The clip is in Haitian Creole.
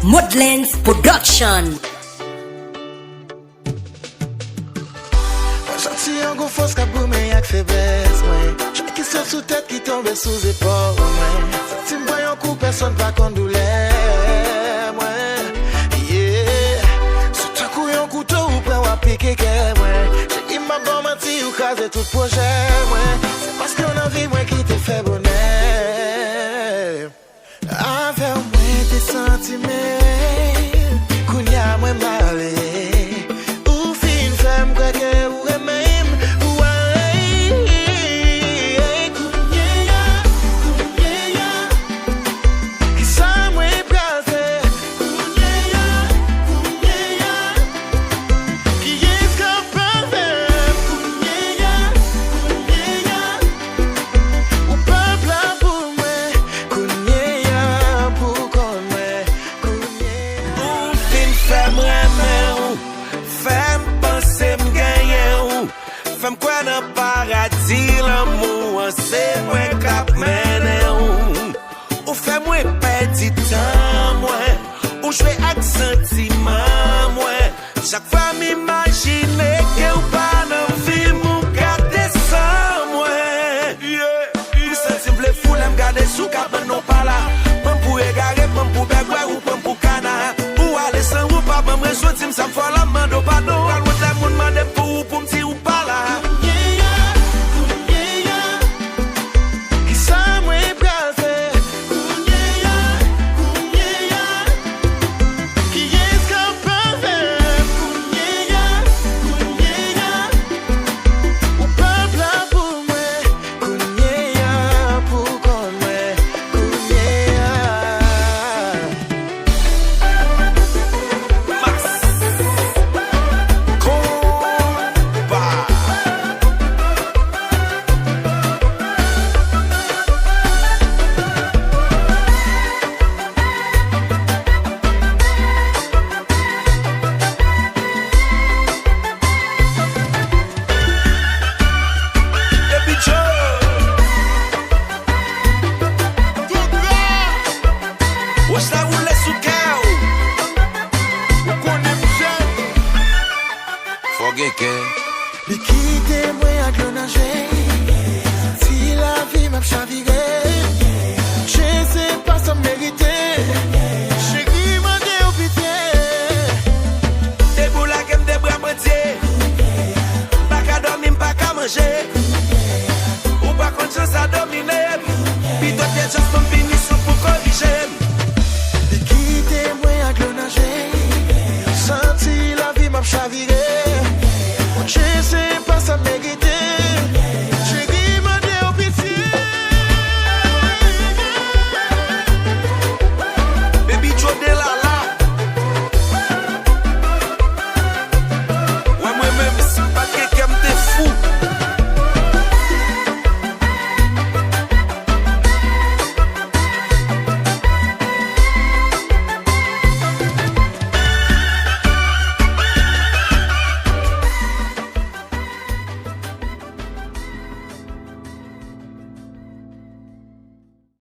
Mudlands Production. Gentil an go fos ka pou men yak febes mwen. Chak ki sot sou tèt ki tombe sou zepor mwen. Si m voyon kou person pa kondoule mwen. Yeah. Sou tan kou yon koutou ou pren wap pike ke mwen. Che im ap bon manti ou kaze tout proje mwen. Se paske yon anvi mwen ki te fe bonè. Ave mwen te sentimen, kounya mwen male. Ou fin fem kweke ou femme quoi dans paradis l'amour c'est moi cap mène ou fait moi petit temps moi ou jouer avec sentiment moi chaque fois m'imaginer que ou pas dans film ou garder ça moi ou sensible fou l'aime garder sous cap non pas là pam pour égarer pam pour begouer ou pam pour cana ou aller sans ou pas pam ressortir ça me fait la main do pas non quand l'autre monde mande pour me dire ou pas là. Li kite mwen ak yo nage, si la vi map chavire.